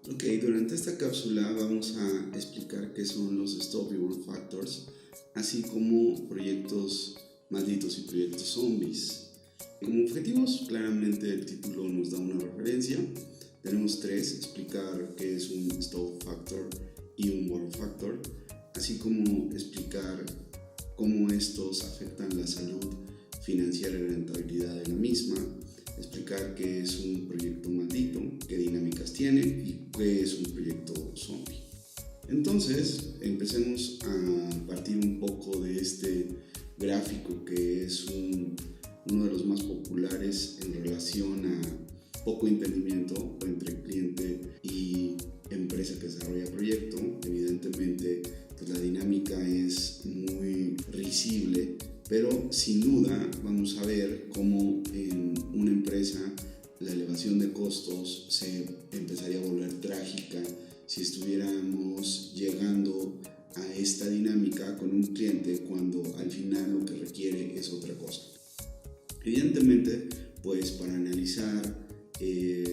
Ok, durante esta cápsula vamos a explicar qué son los Stop y Burn Factors, así como proyectos malditos y proyectos zombies. Como objetivos, claramente el título nos da una referencia. Tenemos tres: explicar qué es un Stop Factor y un Burn Factor, así como explicar cómo estos afectan la salud financiera y rentabilidad de la misma, explicar qué es un proyecto maldito, qué dinámicas tiene y qué es un proyecto zombie. Entonces, empecemos a partir un poco de este gráfico que es uno de los más populares en relación a poco entendimiento entre cliente y empresa que desarrolla proyecto. Evidentemente, pues la dinámica es muy risible, pero sin duda vamos a ver cómo en una empresa la elevación de costos se empezaría a volver trágica si estuviéramos llegando a esta dinámica con un cliente cuando al final lo que requiere es otra cosa. Evidentemente, pues para analizar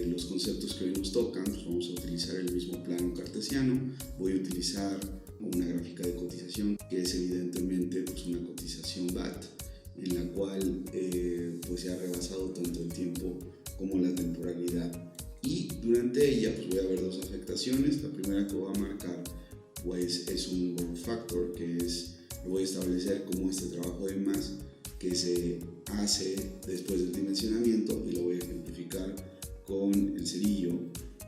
los conceptos que hoy nos tocan, pues vamos a utilizar el mismo plano cartesiano. Voy a utilizar una gráfica de cotización que es evidentemente pues una cotización BAT, en la cual pues se ha rebasado tanto el tiempo como la temporalidad, y durante ella pues voy a ver dos afectaciones. La primera que voy a marcar pues es un burn factor, que es, lo voy a establecer como este trabajo de más que se hace después del dimensionamiento, y lo voy a ejemplificar con el cerillo,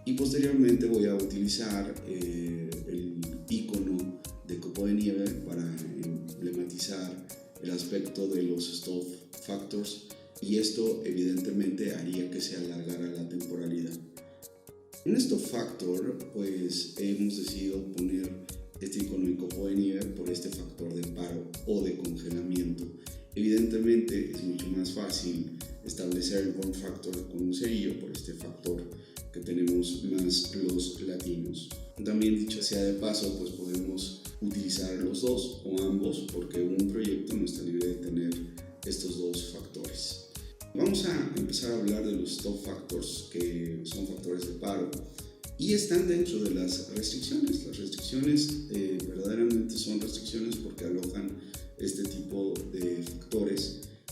y posteriormente voy a utilizar el icono de copo de nieve para emblematizar el aspecto de los stop factors, y esto evidentemente haría que se alargara la temporalidad. Un stop factor, pues hemos decidido poner este icono de copo de nieve por este factor de paro o de congelamiento. Evidentemente es mucho más fácil establecer el burn factor con un cerillo por este factor que tenemos más los latinos. También, dicho sea de paso, pues podemos utilizar los dos o ambos, porque un proyecto no está libre de tener estos dos factores. Vamos a empezar a hablar de los stop factors, que son factores de paro y están dentro de las restricciones. Las restricciones verdaderamente son restricciones porque alojan este tipo de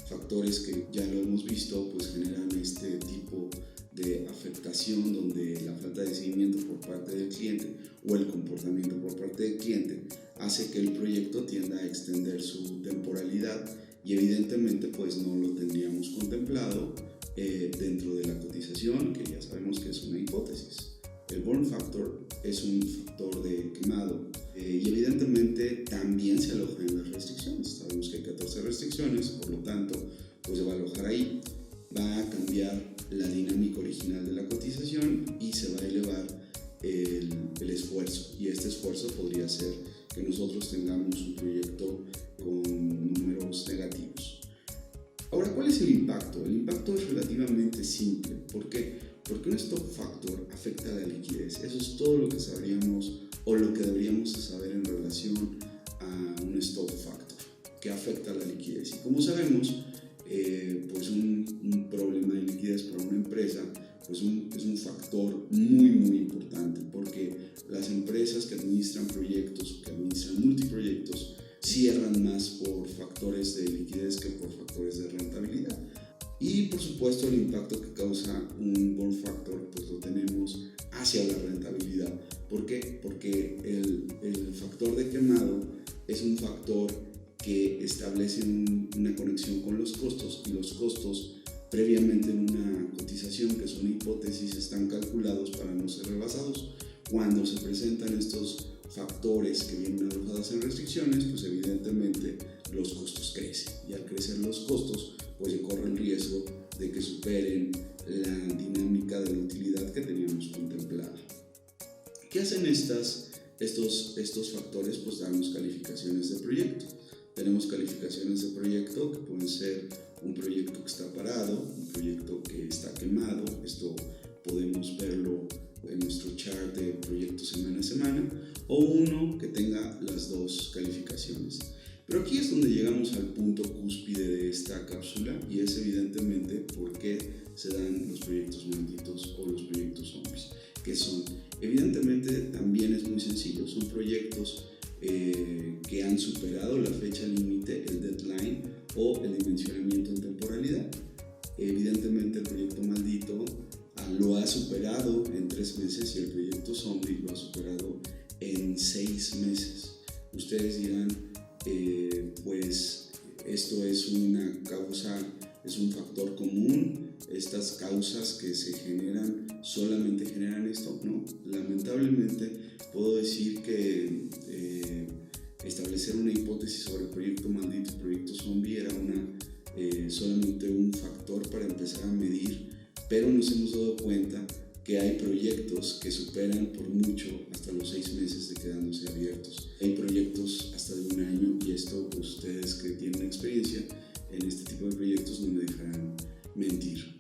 factores que ya lo hemos visto, pues generan este tipo de afectación donde la falta de seguimiento por parte del cliente o el comportamiento por parte del cliente hace que el proyecto tienda a extender su temporalidad, y evidentemente pues no lo tendríamos contemplado dentro de la cotización, que ya sabemos que es una hipótesis. El burn factor es un factor de quemado y evidentemente también se aloja en las restricciones. Sabemos que hay 14 restricciones, por lo tanto pues se va a alojar ahí. Va a cambiar la dinámica original de la cotización y se va a elevar el esfuerzo, y este esfuerzo podría ser que nosotros tengamos un proyecto con números negativos. Ahora, ¿cuál es el impacto? El impacto es relativamente simple. ¿Por qué? Porque un stop factor afecta a la liquidez. Eso es todo lo que sabríamos o lo que deberíamos saber en relación a un stop factor, que afecta a la liquidez. Y como sabemos, pues un problema de liquidez para una empresa pues es un factor muy importante, porque las empresas que administran proyectos, que administran multiproyectos, cierran más por factores de liquidez que por factores de rentabilidad. Y por supuesto el impacto que causa un burn factor pues lo tenemos hacia la rentabilidad. ¿Por qué? Porque el factor de quemado es un factor que establece una conexión con los costos, y los costos previamente en una cotización, que es una hipótesis, están calculados para no ser rebasados. Cuando se presentan estos factores que vienen alojados en restricciones, pues evidentemente los costos crecen, y al crecer los costos pues se corre el riesgo de que superen la dinámica de la utilidad que teníamos contemplada. ¿Qué hacen estos factores? Pues darnos calificaciones de proyecto. Tenemos calificaciones de proyecto que pueden ser un proyecto que está parado, un proyecto que está quemado. Esto podemos verlo en nuestro chart de proyectos semana a semana, o uno que tenga las dos calificaciones. Pero aquí es donde llegamos al punto cúspide de esta cápsula, y es evidentemente por qué se dan los proyectos malditos o los proyectos zombies. ¿Qué son? Evidentemente también es muy sencillo, son proyectos que han superado la fecha límite, el deadline o el dimensionamiento en temporalidad. Evidentemente el proyecto Maldito lo ha superado en 3 meses y el proyecto Zombie lo ha superado en 6 meses. Ustedes dirán, pues esto es una causa, es un factor común, estas causas que se generan solamente generan esto. No, lamentablemente puedo decir que establecer una hipótesis sobre el proyecto Maldito y el proyecto Zombie era solamente un factor para empezar a medir, pero nos hemos dado cuenta que hay proyectos que superan por mucho hasta los 6 meses de quedándose abiertos. Hay proyectos hasta de 1 año, y esto ustedes que tienen experiencia en este tipo de proyectos no me dejarán mentir.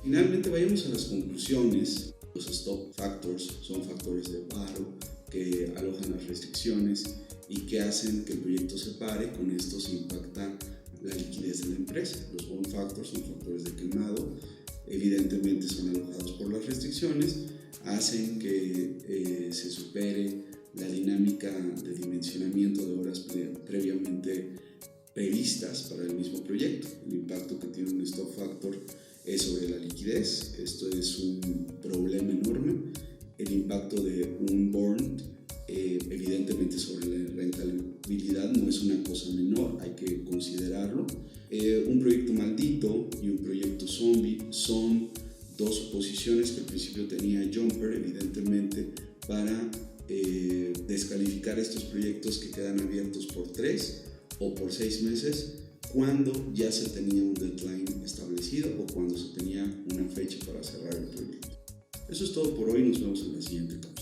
Finalmente vayamos a las conclusiones. Los stop factors son factores de paro que alojan las restricciones y que hacen que el proyecto se pare. Con esto se impacta la liquidez de la empresa. Los bond factors son factores de quemado, evidentemente son alojados por las restricciones, hacen que se supere la dinámica de dimensionamiento de horas previamente previstas para el mismo proyecto. El impacto que tiene un stop factor es sobre la liquidez. Esto es un problema enorme. El impacto de un bond evidentemente sobre la rentabilidad no es una cosa menor, hay que considerarlo. Un proyecto Maldito y un proyecto Zombie son dos suposiciones que al principio tenía Jumper, evidentemente, para descalificar estos proyectos que quedan abiertos por 3 o por 6 meses cuando ya se tenía un deadline establecido o cuando se tenía una fecha para cerrar el proyecto. Eso es todo por hoy, nos vemos en la siguiente etapa.